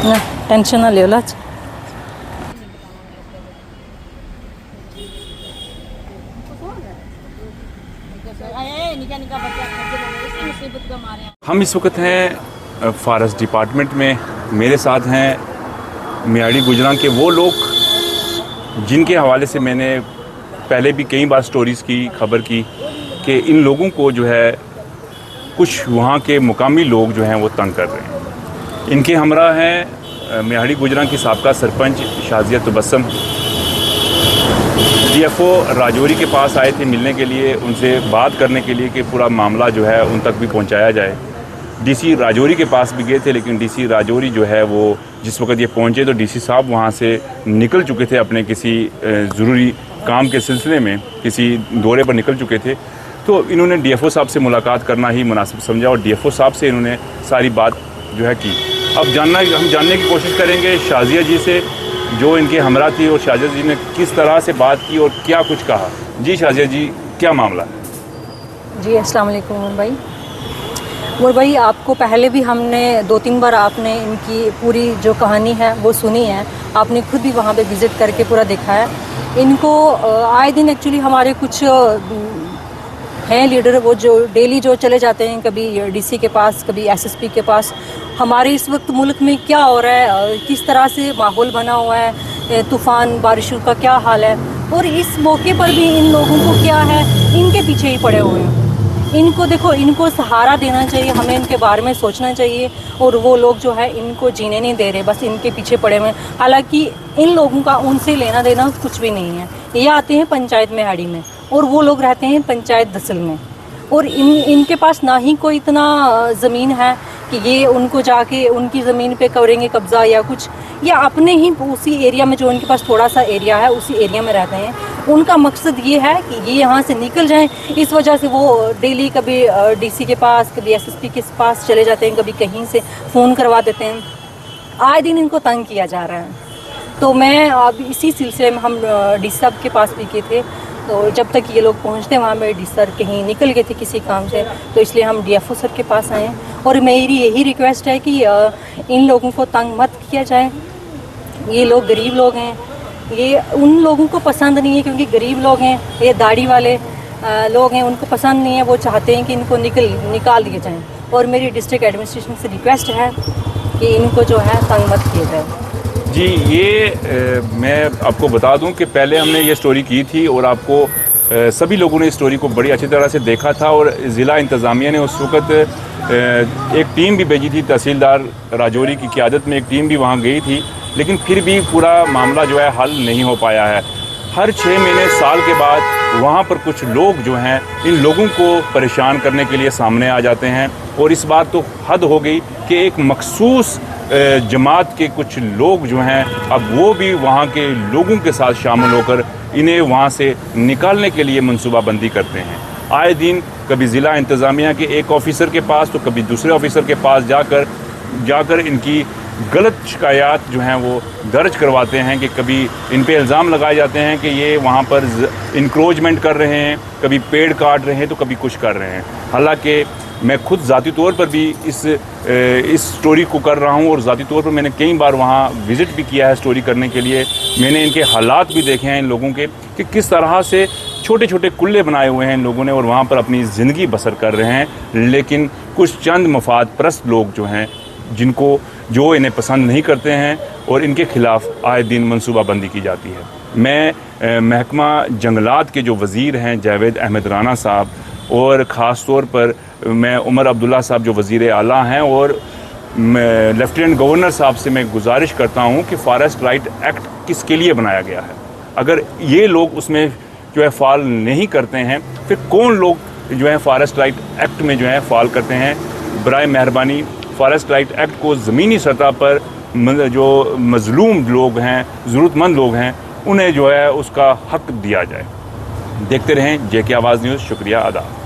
ना टेंशन ना लियो लाच। हम इस वक्त हैं फॉरेस्ट डिपार्टमेंट में। मेरे साथ हैं मियाड़ी गुजरां के वो लोग जिनके हवाले से मैंने पहले भी कई बार स्टोरीज़ की खबर की कि इन लोगों को जो है कुछ वहाँ के मुकामी लोग जो हैं वो तंग कर रहे हैं। इनके हमरा हैं मियाड़ी गुजरां की साबका सरपंच शाजिया तबस्सुम। डीएफओ राजौरी के पास आए थे मिलने के लिए, उनसे बात करने के लिए कि पूरा मामला जो है उन तक भी पहुंचाया जाए। डीसी राजौरी के पास भी गए थे, लेकिन डीसी राजौरी जो है वो जिस वक्त ये पहुंचे तो डीसी साहब वहां से निकल चुके थे, अपने किसी ज़रूरी काम के सिलसिले में किसी दौरे पर निकल चुके थे। तो इन्होंने डीएफओ साहब से मुलाकात करना ही मुनासिब समझा और डीएफओ साहब से इन्होंने सारी बात जो है की। अब हम जानने की कोशिश करेंगे शाजिया जी से, जो इनके हमरा थी, और शाजिया जी ने किस तरह से बात की और क्या कुछ कहा। जी शाजिया जी, क्या मामला है? जी अस्सलाम वालेकुम उमर भाई। उमर भाई, आपको पहले भी हमने 2-3 बार आपने इनकी पूरी जो कहानी है वो सुनी है। आपने खुद भी वहाँ पे विज़िट करके पूरा देखा है। इनको आए दिन एक्चुअली हमारे कुछ हैं लीडर, वो जो डेली जो चले जाते हैं, कभी डीसी के पास, कभी एसएसपी के पास, हमारे इस वक्त मुल्क में क्या हो रहा है, किस तरह से माहौल बना हुआ है, तूफ़ान बारिशों का क्या हाल है, और इस मौके पर भी इन लोगों को क्या है, इनके पीछे ही पड़े हुए हैं। इनको देखो, इनको सहारा देना चाहिए, हमें इनके बारे में सोचना चाहिए, और वो लोग जो है इनको जीने नहीं दे रहे, बस इनके पीछे पड़े हुए हैं। हालांकि इन लोगों का उनसे लेना देना कुछ भी नहीं है। ये आते हैं पंचायत मियाड़ी में और वो लोग रहते हैं पंचायत दसल में, और इनके पास ना ही कोई इतना ज़मीन है कि ये उनको जाके उनकी ज़मीन पे करेंगे कब्ज़ा या कुछ, या अपने ही उसी एरिया में जो उनके पास थोड़ा सा एरिया है उसी एरिया में रहते हैं। उनका मकसद ये है कि ये यहाँ से निकल जाएं। इस वजह से वो डेली कभी डीसी के पास, कभी एसएसपी के पास चले जाते हैं, कभी कहीं से फ़ोन करवा देते हैं। आए दिन इनको तंग किया जा रहा है। तो मैं अब इसी सिलसिले में हम डीसी साहब के पास भी गए थे, तो जब तक ये लोग पहुंचते वहाँ पे डी सर कहीं निकल गए थे किसी काम से, तो इसलिए हम डीएफओ सर के पास आए हैं। और मेरी यही रिक्वेस्ट है कि इन लोगों को तंग मत किया जाए। ये लोग गरीब लोग हैं, ये उन लोगों को पसंद नहीं है, क्योंकि गरीब लोग हैं, ये दाढ़ी वाले लोग हैं, उनको पसंद नहीं है। वो चाहते हैं कि इनको निकाल दिए जाएँ। और मेरी डिस्ट्रिक्ट एडमिनिस्ट्रेशन से रिक्वेस्ट है कि इनको जो है तंग मत किया जाए। जी, ये मैं आपको बता दूं कि पहले हमने ये स्टोरी की थी और आपको सभी लोगों ने इस स्टोरी को बड़ी अच्छी तरह से देखा था, और ज़िला इंतज़ामिया ने उस वक्त एक टीम भी भेजी थी, तहसीलदार राजौरी की क़यादत में एक टीम भी वहाँ गई थी, लेकिन फिर भी पूरा मामला जो है हल नहीं हो पाया है। हर 6 महीने साल के बाद वहाँ पर कुछ लोग जो हैं इन लोगों को परेशान करने के लिए सामने आ जाते हैं, और इस बात तो हद हो गई कि एक मखसूस जमात के कुछ लोग जो हैं अब वो भी वहाँ के लोगों के साथ शामिल होकर इन्हें वहाँ से निकालने के लिए मनसूबाबंदी करते हैं। आए दिन कभी ज़िला इंतज़ामिया के एक ऑफ़िसर के पास तो कभी दूसरे ऑफ़िसर के पास जाकर इनकी गलत शिकायत जो हैं वो दर्ज करवाते हैं कि कभी इन पे इल्ज़ाम लगाए जाते हैं कि ये वहाँ पर इंक्रोचमेंट कर रहे हैं, कभी पेड़ काट रहे हैं, तो कभी कुछ कर रहे हैं। हालांकि मैं खुद ज़ाती तौर पर भी इस स्टोरी को कर रहा हूँ, और ज़ाती तौर पर मैंने कई बार वहाँ विज़िट भी किया है स्टोरी करने के लिए। मैंने इनके हालात भी देखे हैं इन लोगों के कि किस तरह से छोटे छोटे कुल्ले बनाए हुए हैं इन लोगों ने और वहाँ पर अपनी ज़िंदगी बसर कर रहे हैं। लेकिन कुछ चंद मफाद परस्त लोग जो हैं जो इन्हें पसंद नहीं करते हैं, और इनके ख़िलाफ़ आए दिन मनसूबाबंदी की जाती है। मैं महकमा जंगलात के जो वज़ीर हैं जावेद अहमद राना साहब, और ख़ास तौर पर मैं उमर अब्दुल्ला साहब जो वज़ीर आला हैं, और लेफ्टिनेंट गवर्नर साहब से मैं गुजारिश करता हूं कि फॉरेस्ट राइट एक्ट किसके लिए बनाया गया है। अगर ये लोग उसमें जो है फॉल नहीं करते हैं, फिर कौन लोग जो है फॉरेस्ट राइट एक्ट में जो है फॉल करते हैं। बराए मेहरबानी फॉरेस्ट राइट एक्ट को ज़मीनी सतह पर जो मज़लूम लोग हैं, ज़रूरतमंद लोग हैं, उन्हें जो है उसका हक़ दिया जाए। देखते रहें JK आवाज़ न्यूज़। शुक्रिया, आदाब।